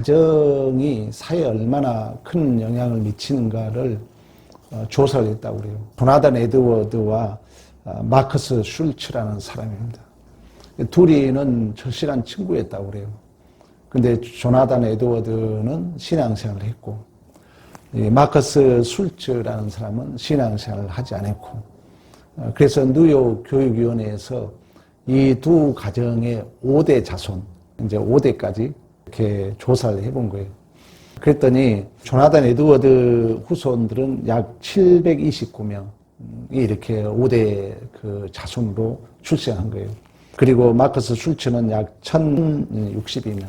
가정이 사회에 얼마나 큰 영향을 미치는가를 조사를 했다고 그래요. 조나단 에드워드와 마커스 슐츠라는 사람입니다. 둘이는 절실한 친구였다고 그래요. 근데 조나단 에드워드는 신앙생활을 했고, 마커스 슐츠라는 사람은 신앙생활을 하지 않았고, 그래서 뉴욕 교육위원회에서 이 두 가정의 5대 자손, 이제 5대까지 이렇게 조사를 해본 거예요. 그랬더니 조나단 에드워드 후손들은 약 729명이 이렇게 5대 그 자손으로 출생한 거예요. 그리고 마커스 슐츠는 약 1062명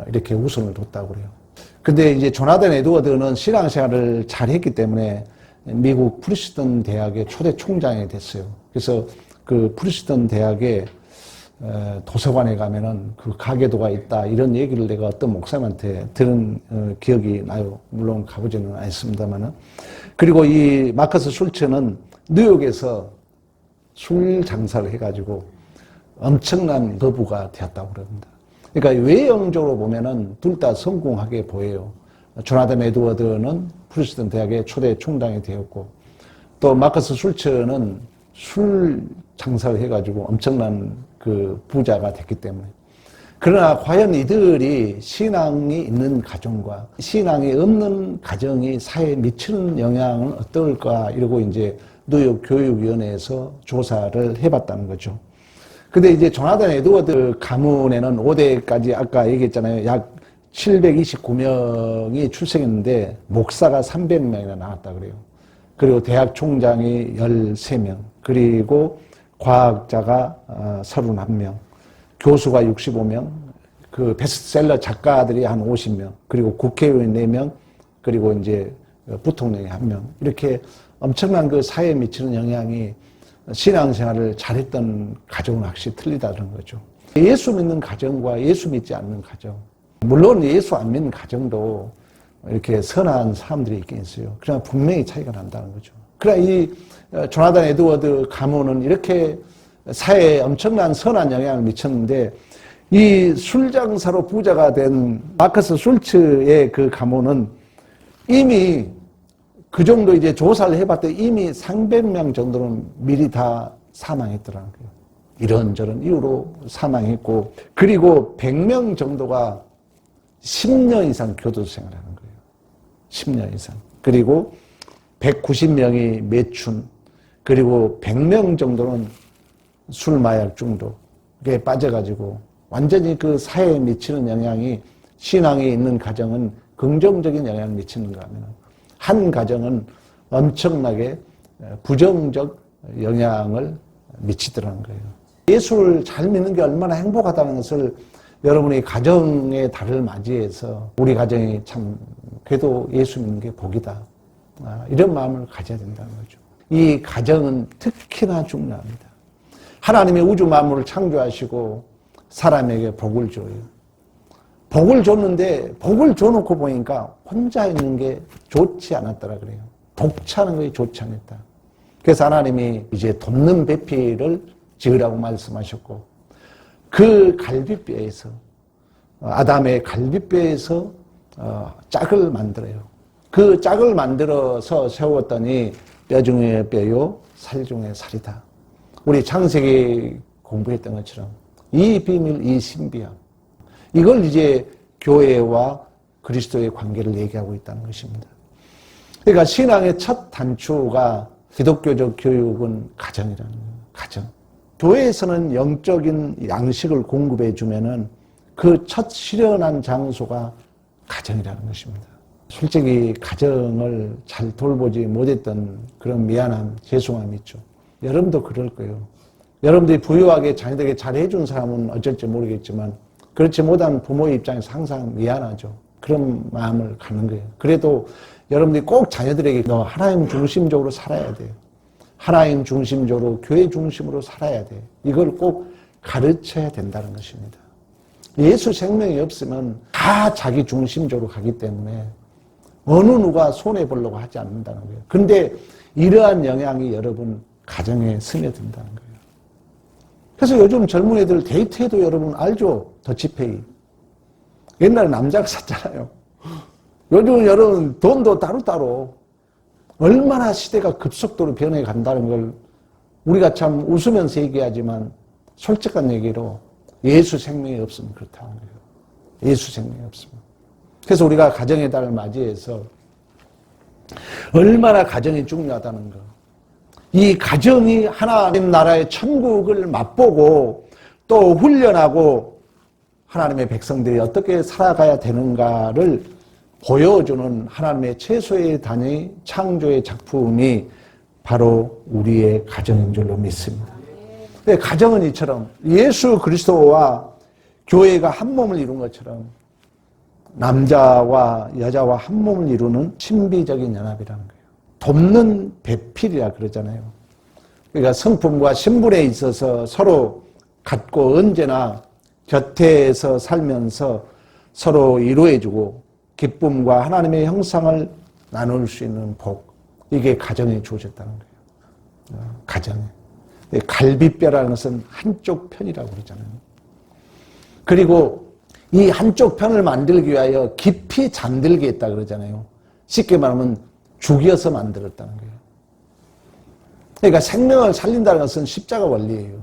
이렇게 후손을 뒀다고 그래요. 근데 이제 조나단 에드워드는 신앙생활을 잘 했기 때문에 미국 프리스턴 대학의 초대 총장이 됐어요. 그래서 그 프리스턴 대학의 도서관에 가면은 그 가계도가 있다 이런 얘기를 내가 어떤 목사님한테 들은 기억이 나요. 물론 가보지는 않았습니다만은. 그리고 이 마커스 슐츠는 뉴욕에서 술 장사를 해가지고 엄청난 거부가 되었다고 그럽니다. 그러니까 외형적으로 보면은 둘 다 성공하게 보여요. 조나단 에드워드는 프리스턴 대학의 초대 총장이 되었고, 또 마커스 슐츠는 술 장사를 해가지고 엄청난 그 부자가 됐기 때문에. 그러나 과연 이들이 신앙이 있는 가정과 신앙이 없는 가정이 사회에 미치는 영향은 어떨까 이러고 이제 뉴욕 교육위원회에서 조사를 해봤다는 거죠. 근데 이제 조나단 에드워드 가문에는 5대까지 아까 얘기했잖아요. 약 729명이 출생했는데 목사가 300명이나 나왔다 그래요. 그리고 대학 총장이 13명, 그리고 과학자가 31명, 교수가 65명, 그 베스트셀러 작가들이 한 50명, 그리고 국회의원 4명, 그리고 이제 부통령이 1명. 이렇게 엄청난 그 사회에 미치는 영향이 신앙생활을 잘했던 가정은 확실히 틀리다는 거죠. 예수 믿는 가정과 예수 믿지 않는 가정. 물론 예수 안 믿는 가정도 이렇게 선한 사람들이 있긴 있어요. 그러나 분명히 차이가 난다는 거죠. 그러나 이 조나단 에드워드 가문은 이렇게 사회에 엄청난 선한 영향을 미쳤는데, 이 술장사로 부자가 된 마커스 슐츠의 그 가문은 이미 그 정도 이제 조사를 해봤더니 이미 300명 정도는 미리 다 사망했더라는 거예요. 이런저런 이유로 사망했고, 그리고 100명 정도가 10년 이상 교도 생활하는 거예요. 10년 이상. 그리고 190명이 매춘, 그리고 100명 정도는 술, 마약 중독에 빠져가지고 완전히 그 사회에 미치는 영향이, 신앙이 있는 가정은 긍정적인 영향을 미치는가 하면 한 가정은 엄청나게 부정적 영향을 미치더라는 거예요. 예수를 잘 믿는 게 얼마나 행복하다는 것을 여러분이 가정의 달을 맞이해서 우리 가정이 참 그래도 예수 믿는 게 복이다, 이런 마음을 가져야 된다는 거죠. 이 가정은 특히나 중요합니다. 하나님이 우주 만물을 창조하시고 사람에게 복을 줘요. 복을 줬는데 복을 줘놓고 보니까 혼자 있는 게 좋지 않았더라 그래요. 독차는 것이 좋지 않았다. 그래서 하나님이 이제 돕는 배필을 지으라고 말씀하셨고, 그 갈비뼈에서, 아담의 갈비뼈에서 짝을 만들어요. 그 짝을 만들어서 세웠더니 뼈 중에 뼈요, 살 중에 살이다. 우리 창세기 공부했던 것처럼 이 비밀, 이 신비함, 이걸 이제 교회와 그리스도의 관계를 얘기하고 있다는 것입니다. 그러니까 신앙의 첫 단추가 기독교적 교육은 가정이라는 거예요. 가정. 교회에서는 영적인 양식을 공급해 주면은 그 첫 실현한 장소가 가정이라는 것입니다. 솔직히 가정을 잘 돌보지 못했던 그런 미안함, 죄송함이 있죠. 여러분도 그럴 거예요. 여러분들이 부유하게 자녀들에게 잘해준 사람은 어쩔지 모르겠지만 그렇지 못한 부모의 입장에서 항상 미안하죠. 그런 마음을 갖는 거예요. 그래도 여러분들이 꼭 자녀들에게 너 하나님 중심적으로 살아야 돼요. 하나님 중심적으로 교회 중심으로 살아야 돼. 이걸 꼭 가르쳐야 된다는 것입니다. 예수 생명이 없으면 다 자기 중심적으로 가기 때문에 어느 누가 손해보려고 하지 않는다는 거예요. 그런데 이러한 영향이 여러분 가정에 스며든다는 거예요. 그래서 요즘 젊은 애들 데이트해도 여러분 알죠? 더치페이. 옛날에 남자가 샀잖아요. 요즘은 여러분 돈도 따로따로 얼마나 시대가 급속도로 변해 간다는 걸 우리가 참 웃으면서 얘기하지만 솔직한 얘기로 예수 생명이 없으면 그렇다는 거예요. 예수 생명이 없으면. 그래서 우리가 가정의 달을 맞이해서 얼마나 가정이 중요하다는 거. 이 가정이 하나님 나라의 천국을 맛보고 또 훈련하고 하나님의 백성들이 어떻게 살아가야 되는가를 보여주는 하나님의 최소의 단위 창조의 작품이 바로 우리의 가정인 줄로 믿습니다. 가정은 이처럼 예수 그리스도와 교회가 한 몸을 이룬 것처럼 남자와 여자와 한 몸을 이루는 신비적인 연합이라는 거예요. 돕는 배필이라 그러잖아요. 그러니까 성품과 신분에 있어서 서로 갖고 언제나 곁에서 살면서 서로 위로해주고 기쁨과 하나님의 형상을 나눌 수 있는 복, 이게 가정에 주어졌다는 거예요. 가정에. 갈빗뼈라는 것은 한쪽 편이라고 그러잖아요. 그리고 이 한쪽 편을 만들기 위하여 깊이 잠들게 했다 그러잖아요. 쉽게 말하면 죽여서 만들었다는 거예요. 그러니까 생명을 살린다는 것은 십자가 원리예요.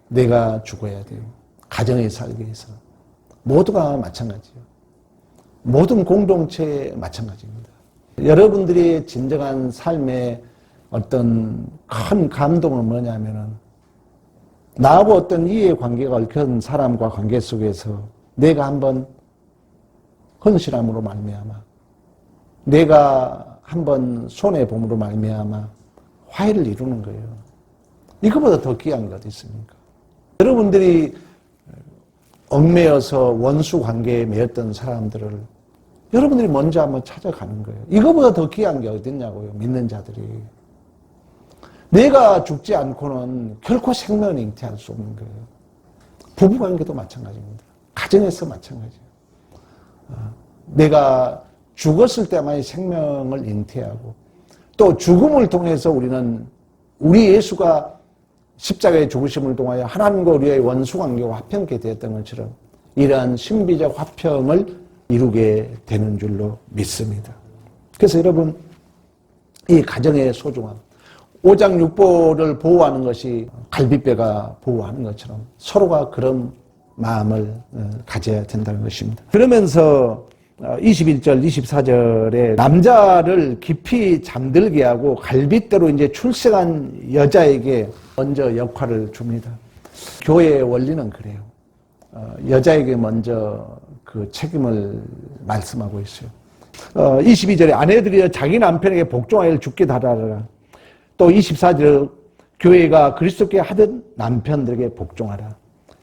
내가 죽어야 돼요. 가정에 살기 위해서. 모두가 마찬가지예요. 모든 공동체에 마찬가지입니다. 여러분들이 진정한 삶의 어떤 큰 감동은 뭐냐면은 나하고 어떤 이해관계가 얽힌 사람과 관계 속에서 내가 한번 헌신함으로 말미암아, 내가 한번 손해봄으로 말미암아 화해를 이루는 거예요. 이거보다 더 귀한 게 어디 있습니까? 여러분들이 얽매여서 원수 관계에 매였던 사람들을 여러분들이 먼저 한번 찾아가는 거예요. 이거보다 더 귀한 게 어디 있냐고요, 믿는 자들이. 내가 죽지 않고는 결코 생명을 잉태할 수 없는 거예요. 부부관계도 마찬가지입니다. 가정에서 마찬가지예요. 내가 죽었을 때만이 생명을 잉태하고 또 죽음을 통해서 우리는 우리 예수가 십자가의 죽으심을 통하여 하나님과 우리의 원수관계와 화평케 되었던 것처럼 이러한 신비적 화평을 이루게 되는 줄로 믿습니다. 그래서 여러분, 이 가정의 소중함, 오장육부를 보호하는 것이 갈빗뼈가 보호하는 것처럼 서로가 그런 마음을 가져야 된다는 것입니다. 그러면서 21절, 24절에 남자를 깊이 잠들게 하고 갈빗대로 이제 출생한 여자에게 먼저 역할을 줍니다. 교회의 원리는 그래요. 여자에게 먼저 그 책임을 말씀하고 있어요. 22절에 아내들이 자기 남편에게 복종하여 죽게 달하라. 또 24절 교회가 그리스도께 하던 남편들에게 복종하라.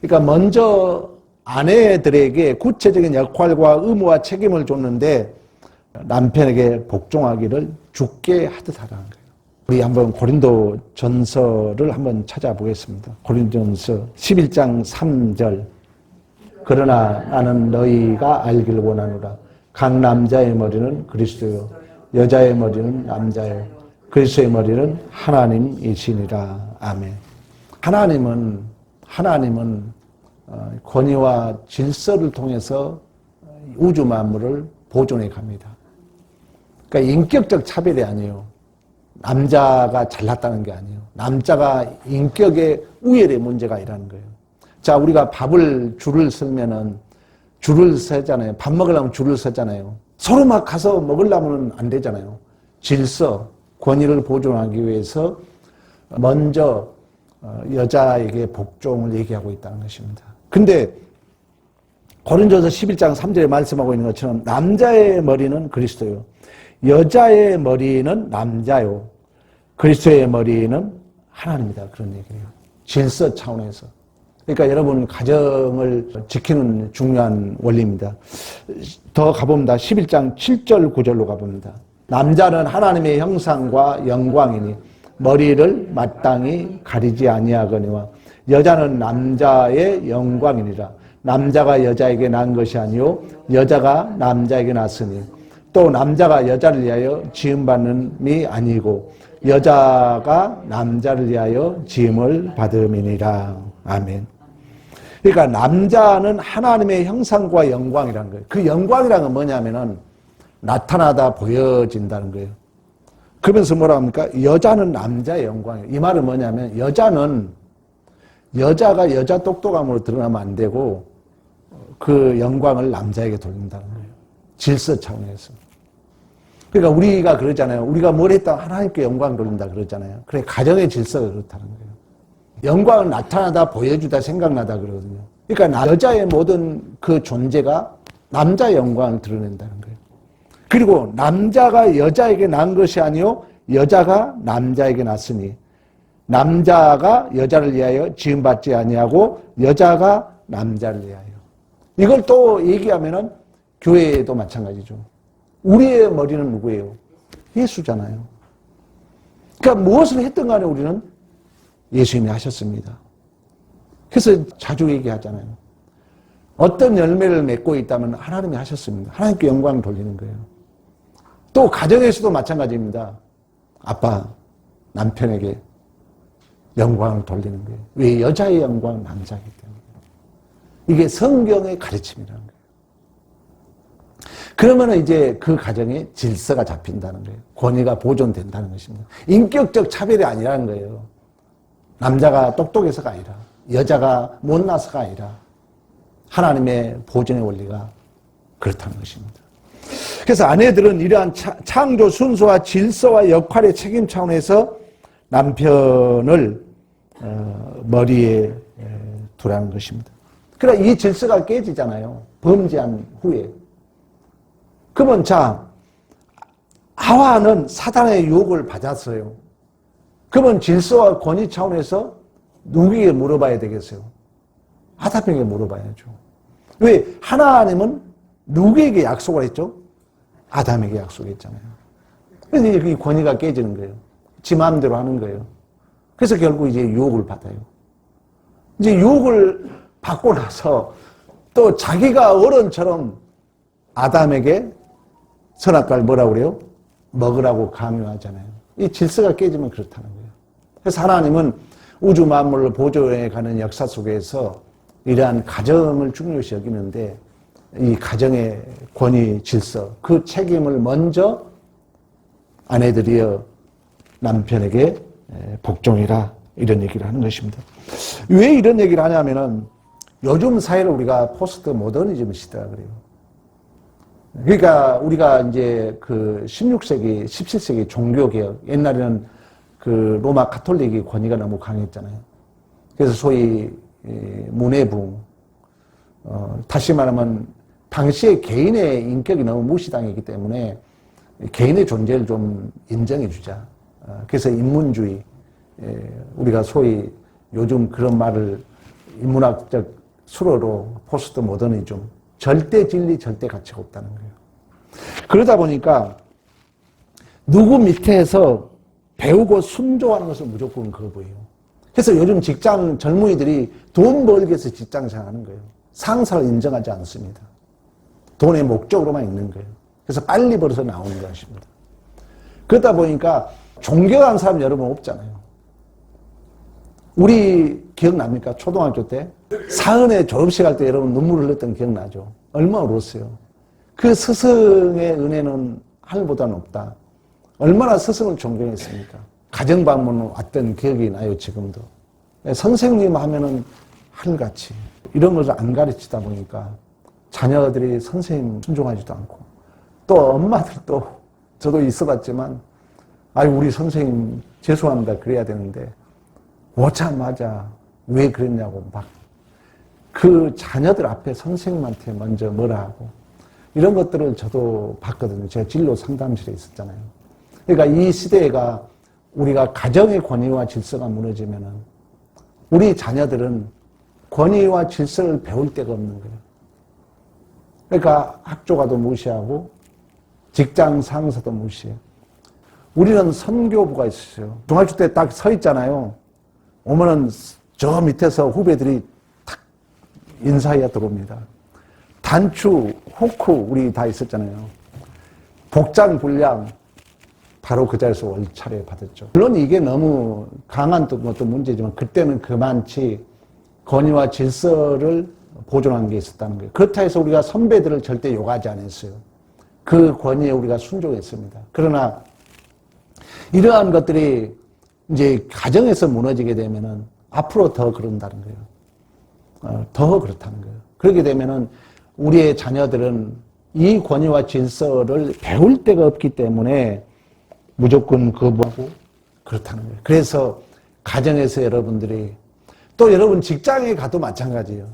그러니까 먼저 아내들에게 구체적인 역할과 의무와 책임을 줬는데 남편에게 복종하기를 죽게 하듯 하라는 거예요. 우리 한번 고린도 전서를 한번 찾아보겠습니다. 고린도 전서 11장 3절. 그러나 나는 너희가 알기를 원하노라. 각 남자의 머리는 그리스도요, 여자의 머리는 남자요, 그리스도의 머리는 하나님이시니라. 아멘. 하나님은 권위와 질서를 통해서 우주 만물을 보존해 갑니다. 그러니까 인격적 차별이 아니에요. 남자가 잘났다는 게 아니에요. 남자가 인격의 우열의 문제가 아니라는 거예요. 자, 우리가 밥을 줄을 서면은 줄을 서잖아요. 밥 먹으려면 줄을 서잖아요. 서로 막 가서 먹으려면 안 되잖아요. 질서, 권위를 보존하기 위해서 먼저 여자에게 복종을 얘기하고 있다는 것입니다. 근데 고린도서 11장 3절에 말씀하고 있는 것처럼 남자의 머리는 그리스도요, 여자의 머리는 남자요, 그리스도의 머리는 하나님이다. 그런 얘기예요. 질서 차원에서. 그러니까 여러분, 가정을 지키는 중요한 원리입니다. 더 가봅니다. 11장 7절 9절로 가봅니다. 남자는 하나님의 형상과 영광이니 머리를 마땅히 가리지 아니하거니와 여자는 남자의 영광이니라. 남자가 여자에게 난 것이 아니요 여자가 남자에게 났으니 또 남자가 여자를 위하여 지음받는이 아니고 여자가 남자를 위하여 지음을 받음이니라. 아멘. 그러니까 남자는 하나님의 형상과 영광이라는 거예요. 그 영광이라는 건 뭐냐면은 나타나다 보여진다는 거예요. 그러면서 뭐라 합니까? 여자는 남자의 영광이에요. 이 말은 뭐냐면 여자는 여자가 여자 똑똑함으로 드러나면 안 되고 그 영광을 남자에게 돌린다는 거예요. 질서 차원에서. 그러니까 우리가 그러잖아요. 우리가 뭘 했다 하나님께 영광 돌린다 그러잖아요. 그래 가정의 질서가 그렇다는 거예요. 영광은 나타나다 보여주다 생각나다 그러거든요. 그러니까 여자의 모든 그 존재가 남자의 영광을 드러낸다는 거예요. 그리고 남자가 여자에게 난 것이 아니요 여자가 남자에게 났으니 남자가 여자를 위하여 지음받지 아니하고 여자가 남자를 위하여. 이걸 또 얘기하면은 교회도 마찬가지죠. 우리의 머리는 누구예요? 예수잖아요. 그러니까 무엇을 했든 간에 우리는 예수님이 하셨습니다. 그래서 자주 얘기하잖아요. 어떤 열매를 맺고 있다면 하나님이 하셨습니다. 하나님께 영광을 돌리는 거예요. 또 가정에서도 마찬가지입니다. 아빠, 남편에게 영광을 돌리는 거예요. 왜? 여자의 영광은 남자이기 때문에. 이게 성경의 가르침이라는 거예요. 그러면 이제 그 가정에 질서가 잡힌다는 거예요. 권위가 보존된다는 것입니다. 인격적 차별이 아니라는 거예요. 남자가 똑똑해서가 아니라 여자가 못나서가 아니라 하나님의 보존의 원리가 그렇다는 것입니다. 그래서 아내들은 이러한 창조 순서와 질서와 역할의 책임 차원에서 남편을 머리에 두라는 것입니다. 그러나 이 질서가 깨지잖아요. 범죄한 후에. 그러면 자, 하와는 사단의 유혹을 받았어요. 그러면 질서와 권위 차원에서 누구에게 물어봐야 되겠어요? 아담에게 물어봐야죠. 왜? 하나님은 누구에게 약속을 했죠? 아담에게 약속했잖아요. 그래서 이 권위가 깨지는 거예요. 지 마음대로 하는 거예요. 그래서 결국 이제 유혹을 받아요. 이제 유혹을 받고 나서 또 자기가 어른처럼 아담에게 선악과를 뭐라고 그래요? 먹으라고 강요하잖아요. 이 질서가 깨지면 그렇다는 거예요. 그래서 하나님은 우주 만물을 보존해 가는 역사 속에서 이러한 가정을 중요시 여기는데 이 가정의 권위, 질서, 그 책임을 먼저 아내들이여 남편에게 복종이라 이런 얘기를 하는 것입니다. 왜 이런 얘기를 하냐면은 요즘 사회를 우리가 포스트 모더니즘 시대라 그래요. 그러니까 우리가 이제 그 16세기, 17세기 종교개혁, 옛날에는 그 로마 가톨릭이 권위가 너무 강했잖아요. 그래서 소위 문해붕, 다시 말하면 당시에 개인의 인격이 너무 무시당했기 때문에 개인의 존재를 좀 인정해 주자. 그래서 인문주의, 우리가 소위 요즘 그런 말을 인문학적 수로로 포스트 모더니즘, 절대 진리, 절대 가치가 없다는 거예요. 그러다 보니까 누구 밑에서 배우고 순종하는 것을 무조건 거부해요. 그래서 요즘 직장 젊은이들이 돈 벌기 위해서 직장 생활하는 거예요. 상사를 인정하지 않습니다. 돈의 목적으로만 있는 거예요. 그래서 빨리 벌어서 나오는 것입니다. 그러다 보니까 존경하는 사람 여러분 없잖아요. 우리 기억납니까? 초등학교 때 사은회 졸업식 할 때 여러분 눈물 흘렸던 기억나죠? 얼마나 울었어요. 그 스승의 은혜는 하늘보다는 없다. 얼마나 스승을 존경했습니까? 가정 방문 왔던 기억이 나요, 지금도. 선생님 하면은 하늘같이. 이런 것을 안 가르치다 보니까 자녀들이 선생님 순종하지도 않고 또 엄마들도 저도 있어봤지만 아유, 우리 선생님 죄송합니다. 그래야 되는데 오자마자 왜 그랬냐고 막 그 자녀들 앞에 선생님한테 먼저 뭐라 하고 이런 것들을 저도 봤거든요. 제가 진로 상담실에 있었잖아요. 그러니까 이 시대가 우리가 가정의 권위와 질서가 무너지면은 우리 자녀들은 권위와 질서를 배울 데가 없는 거예요. 그러니까 학교 가도 무시하고 직장 상사도 무시해요. 우리는 선교부가 있었어요. 중학교 때 딱 서 있잖아요. 오면은 저 밑에서 후배들이 탁 인사해야 들어옵니다. 단추, 호크 우리 다 있었잖아요. 복장 분량 바로 그 자리에서 월차례 받았죠. 물론 이게 너무 강한 것도 문제지만 그때는 그만치 권위와 질서를 보존한 게 있었다는 거예요. 그렇다 해서 우리가 선배들을 절대 욕하지 않았어요. 그 권위에 우리가 순종했습니다. 그러나 이러한 것들이 이제 가정에서 무너지게 되면은 앞으로 더 그런다는 거예요. 더 그렇다는 거예요. 그렇게 되면은 우리의 자녀들은 이 권위와 질서를 배울 데가 없기 때문에 무조건 거부하고 그렇다는 거예요. 그래서 가정에서 여러분들이 또 여러분 직장에 가도 마찬가지예요.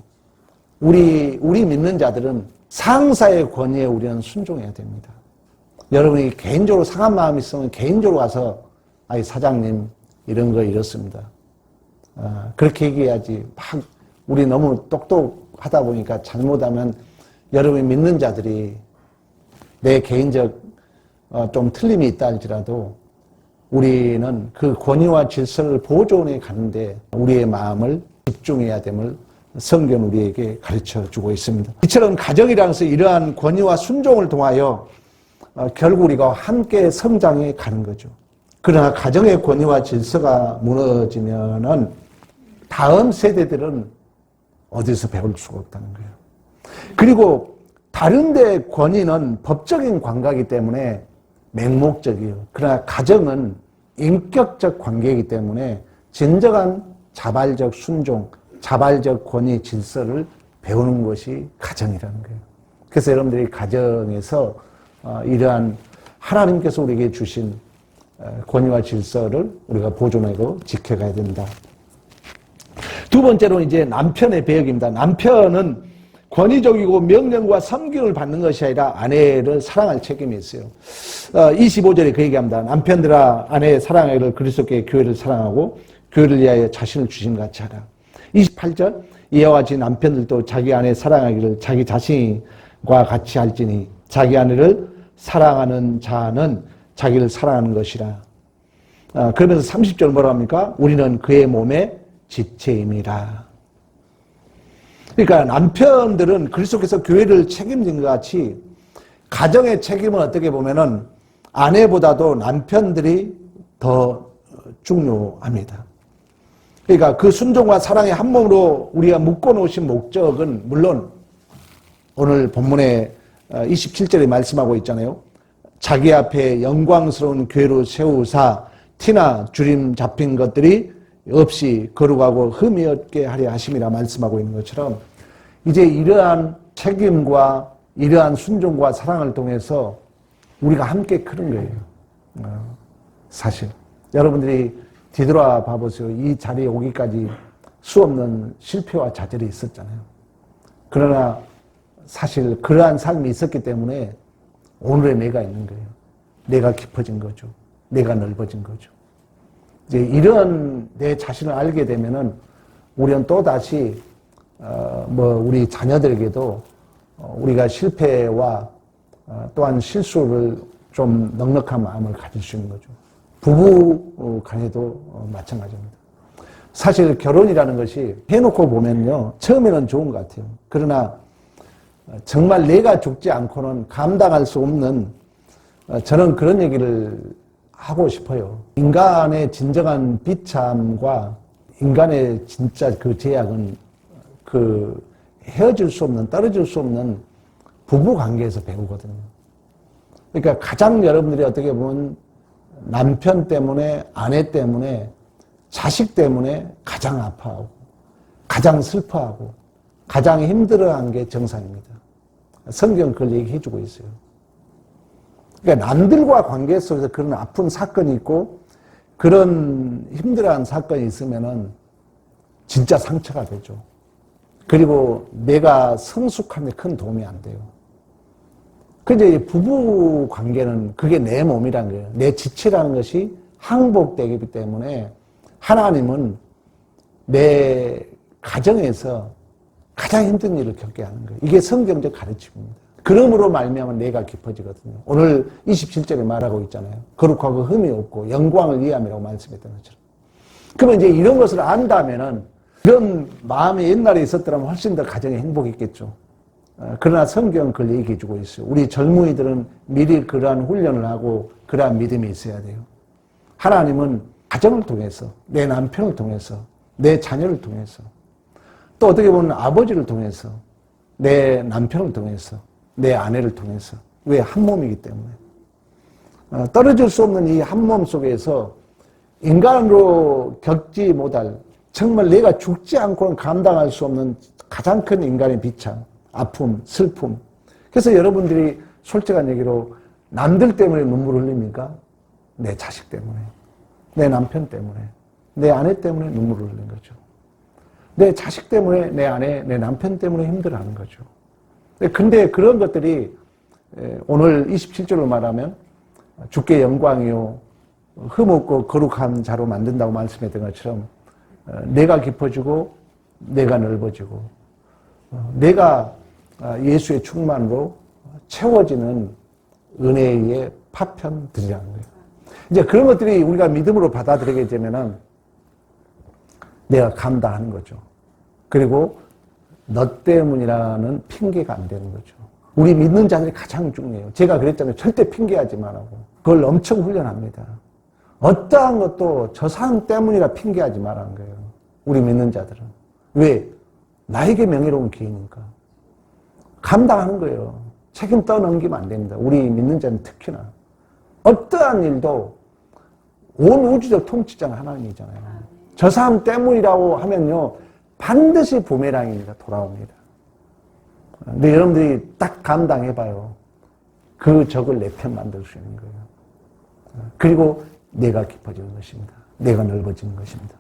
우리 믿는 자들은 상사의 권위에 우리는 순종해야 됩니다. 여러분이 개인적으로 상한 마음이 있으면 개인적으로 가서 아이 사장님 이런 거 이렇습니다. 그렇게 얘기해야지. 막 우리 너무 똑똑하다 보니까 잘못하면 여러분이 믿는 자들이 내 개인적 좀 틀림이 있다 할지라도 우리는 그 권위와 질서를 보존해 가는데 우리의 마음을 집중해야 됨을 성경은 우리에게 가르쳐 주고 있습니다. 이처럼 가정이라는 것은 이러한 권위와 순종을 통하여 결국 우리가 함께 성장해 가는 거죠. 그러나 가정의 권위와 질서가 무너지면은 다음 세대들은 어디서 배울 수가 없다는 거예요. 그리고 다른 데 권위는 법적인 관계이기 때문에 맹목적이에요. 그러나 가정은 인격적 관계이기 때문에 진정한 자발적 순종, 자발적 권위 질서를 배우는 것이 가정이라는 거예요. 그래서 여러분들이 가정에서 이러한 하나님께서 우리에게 주신 권위와 질서를 우리가 보존하고 지켜가야 된다. 두 번째로 이제 남편의 배역입니다. 남편은 권위적이고 명령과 섬김을 받는 것이 아니라 아내를 사랑할 책임이 있어요. 25절에 그 얘기합니다. 남편들아 아내의 사랑하기를 그리스도께 교회를 사랑하고 교회를 위하여 자신을 주신 같이 하라. 28절 이와 같이 남편들도 자기 아내 사랑하기를 자기 자신과 같이 할지니 자기 아내를 사랑하는 자는 자기를 사랑하는 것이라. 그러면서 30절 뭐라 합니까? 우리는 그의 몸의 지체임이라. 그러니까 남편들은 그리스도께서 교회를 책임진 것 같이 가정의 책임은 어떻게 보면은 아내보다도 남편들이 더 중요합니다. 그러니까 그 순종과 사랑의 한 몸으로 우리가 묶어놓으신 목적은 물론 오늘 본문에 27절에 말씀하고 있잖아요. 자기 앞에 영광스러운 교회로 세우사 티나 주림 잡힌 것들이 없이 거룩하고 흠이 없게 하려 하심이라 말씀하고 있는 것처럼 이제 이러한 책임과 이러한 순종과 사랑을 통해서 우리가 함께 크는 거예요. 사실 여러분들이 뒤돌아 봐보세요. 이 자리에 오기까지 수없는 실패와 좌절이 있었잖아요. 그러나 사실 그러한 삶이 있었기 때문에 오늘의 내가 있는 거예요. 내가 깊어진 거죠. 내가 넓어진 거죠. 이제 이런 내 자신을 알게 되면은 우리는 또 다시 우리 자녀들에게도 우리가 실패와 또한 실수를 좀 넉넉한 마음을 가질 수 있는 거죠. 부부 간에도 마찬가지입니다. 사실 결혼이라는 것이 해놓고 보면요 처음에는 좋은 것 같아요. 그러나 정말 내가 죽지 않고는 감당할 수 없는 저는 그런 얘기를 하고 싶어요. 인간의 진정한 비참과 인간의 진짜 그 제약은 그 헤어질 수 없는, 떨어질 수 없는 부부 관계에서 배우거든요. 그러니까 가장 여러분들이 어떻게 보면 남편 때문에, 아내 때문에, 자식 때문에 가장 아파하고, 가장 슬퍼하고, 가장 힘들어한 게 정상입니다. 성경 그걸 얘기해 주고 있어요. 그러니까 남들과 관계 속에서 그런 아픈 사건이 있고 그런 힘들어한 사건이 있으면은 진짜 상처가 되죠. 그리고 내가 성숙하는데 큰 도움이 안 돼요. 근데 부부 관계는 그게 내 몸이라는 거예요. 내 지체라는 것이 항복되기 때문에 하나님은 내 가정에서 가장 힘든 일을 겪게 하는 거예요. 이게 성경적 가르침입니다. 그러므로 말미암아 내가 깊어지거든요. 오늘 27절에 말하고 있잖아요. 거룩하고 흠이 없고 영광을 위함이라고 말씀했던 것처럼. 그러면 이제 이런 것을 안다면은 이런 마음이 옛날에 있었더라면 훨씬 더 가정에 행복했겠죠. 그러나 성경은 그걸 얘기해 주고 있어요. 우리 젊은이들은 미리 그러한 훈련을 하고 그러한 믿음이 있어야 돼요. 하나님은 가정을 통해서, 내 남편을 통해서, 내 자녀를 통해서 또 어떻게 보면 아버지를 통해서, 내 남편을 통해서, 내 아내를 통해서. 왜? 한 몸이기 때문에. 떨어질 수 없는 이 한 몸 속에서 인간으로 겪지 못할, 정말 내가 죽지 않고는 감당할 수 없는 가장 큰 인간의 비참, 아픔, 슬픔. 그래서 여러분들이 솔직한 얘기로 남들 때문에 눈물을 흘립니까? 내 자식 때문에, 내 남편 때문에, 내 아내 때문에 눈물을 흘린 거죠. 내 자식 때문에, 내 아내, 내 남편 때문에 힘들어하는 거죠. 근데 그런 것들이 오늘 27절로 말하면 주께 영광이요 흠없고 거룩한 자로 만든다고 말씀했던 것처럼 내가 깊어지고 내가 넓어지고 내가 예수의 충만으로 채워지는 은혜의 파편들이라는 거예요. 이제 그런 것들이 우리가 믿음으로 받아들이게 되면은 내가 감당하는 거죠. 그리고 너 때문이라는 핑계가 안 되는 거죠. 우리 믿는 자들이 가장 중요해요. 제가 그랬잖아요. 절대 핑계하지 말라고. 그걸 엄청 훈련합니다. 어떠한 것도 저 사람 때문이라 핑계하지 말라는 거예요. 우리 믿는 자들은. 왜? 나에게 명예로운 기회니까. 감당하는 거예요. 책임 떠넘기면 안 됩니다. 우리 믿는 자는 특히나. 어떠한 일도 온 우주적 통치자는 하나님이잖아요. 저 사람 때문이라고 하면요. 반드시 부메랑입니다. 돌아옵니다. 근데 여러분들이 딱 감당해봐요. 그 적을 내 편 만들 수 있는 거예요. 그리고 내가 깊어지는 것입니다. 내가 넓어지는 것입니다.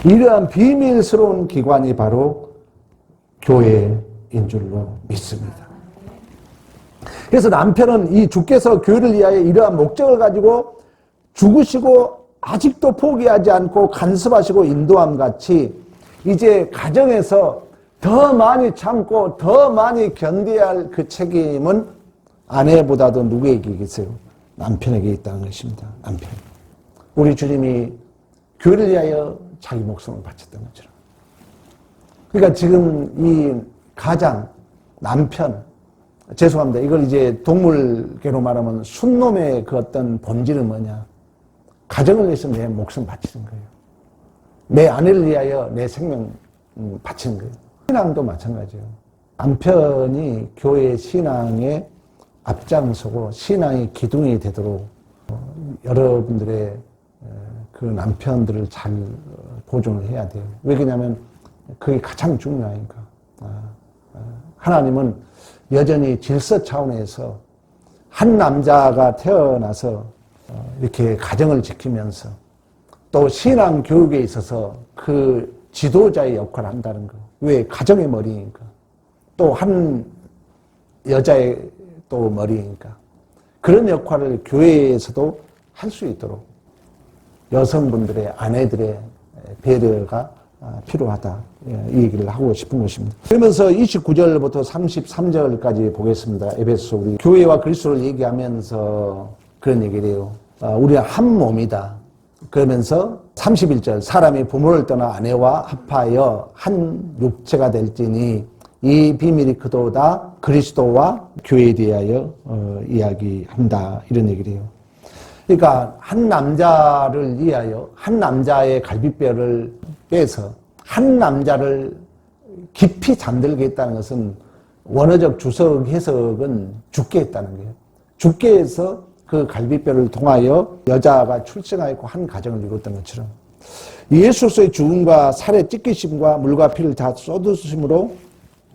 이러한 비밀스러운 기관이 바로 교회인 줄로 믿습니다. 그래서 남편은 이 주께서 교회를 위하여 이러한 목적을 가지고 죽으시고 아직도 포기하지 않고 간섭하시고 인도함 같이 이제 가정에서 더 많이 참고 더 많이 견뎌야 할 그 책임은 아내보다도 누구에게 있어요? 남편에게 있다는 것입니다. 남편. 우리 주님이 교회를 위하여 자기 목숨을 바쳤던 것처럼. 그러니까 지금 이 가장, 남편, 죄송합니다. 이걸 이제 동물계로 말하면 순놈의 그 어떤 본질은 뭐냐? 가정을 위해서 내 목숨 바치는 거예요. 내 아내를 위하여 내 생명 바치는 거예요. 신앙도 마찬가지예요. 남편이 교회 신앙의 앞장서고 신앙의 기둥이 되도록 여러분들의 그 남편들을 잘 보존을 해야 돼요. 왜 그러냐면 그게 가장 중요하니까. 하나님은 여전히 질서 차원에서 한 남자가 태어나서 이렇게 가정을 지키면서 또 신앙 교육에 있어서 그 지도자의 역할을 한다는 거. 왜? 가정의 머리니까. 또 한 여자의 또 머리니까. 그런 역할을 교회에서도 할 수 있도록 여성분들의 아내들의 배려가 필요하다. 이 얘기를 하고 싶은 것입니다. 그러면서 29절부터 33절까지 보겠습니다. 에베소 우리 교회와 그리스도를 얘기하면서 그런 얘기를 해요. 우리가 한 몸이다. 그러면서 31절 사람이 부모를 떠나 아내와 합하여 한 육체가 될지니 이 비밀이 그도다 그리스도와 교회에 대하여 이야기한다. 이런 얘기를 해요. 그러니까 한 남자를 위하여 한 남자의 갈비뼈를 빼서 한 남자를 깊이 잠들게 했다는 것은 원어적 주석 해석은 죽게 했다는 거예요. 죽게 해서 그 갈비뼈를 통하여 여자가 출생하였고 한 가정을 이뤘던 것처럼 예수로서의 죽음과 살의 찢기심과 물과 피를 다 쏟으심으로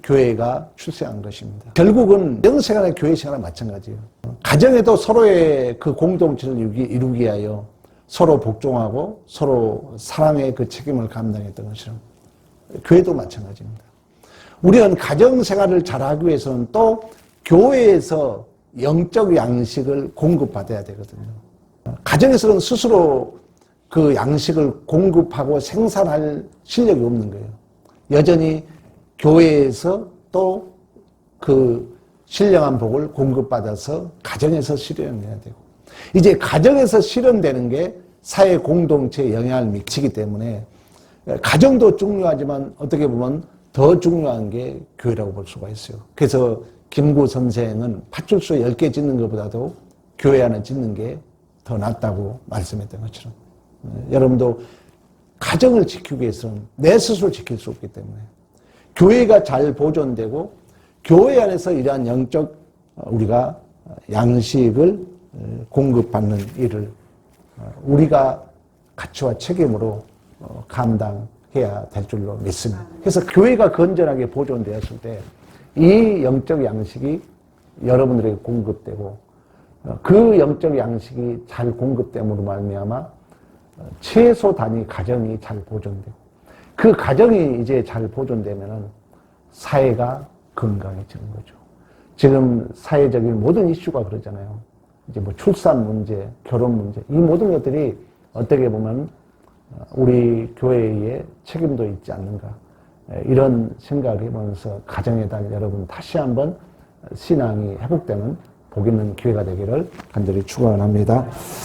교회가 출생한 것입니다. 결국은 영생활의 교회 생활과 마찬가지예요. 가정에도 서로의 그 공동체를 이루기 위하여 서로 복종하고 서로 사랑의 그 책임을 감당했던 것처럼 교회도 마찬가지입니다. 우리는 가정생활을 잘하기 위해서는 또 교회에서 영적 양식을 공급받아야 되거든요. 가정에서는 스스로 그 양식을 공급하고 생산할 실력이 없는 거예요. 여전히 교회에서 또 그 신령한 복을 공급받아서 가정에서 실현해야 되고 이제 가정에서 실현되는 게 사회 공동체에 영향을 미치기 때문에 가정도 중요하지만 어떻게 보면 더 중요한 게 교회라고 볼 수가 있어요. 그래서 김구 선생은 파출소 10개 짓는 것보다도 교회 하나 짓는 게 더 낫다고 말씀했던 것처럼 여러분도 가정을 지키기 위해서는 내 스스로 지킬 수 없기 때문에 교회가 잘 보존되고 교회 안에서 이러한 영적 우리가 양식을 공급받는 일을 우리가 가치와 책임으로 감당해야 될 줄로 믿습니다. 그래서 교회가 건전하게 보존되었을 때 이 영적 양식이 여러분들에게 공급되고 그 영적 양식이 잘 공급됨으로 말미암아 최소 단위 가정이 잘 보존되고 그 가정이 이제 잘 보존되면은 사회가 건강해지는 거죠. 지금 사회적인 모든 이슈가 그러잖아요. 이제 뭐 출산 문제, 결혼 문제, 이 모든 것들이 어떻게 보면 우리 교회의 책임도 있지 않는가. 이런 생각을 해보면서 가정의 달 여러분 다시 한번 신앙이 회복되는 복 있는 기회가 되기를 간절히 축원합니다.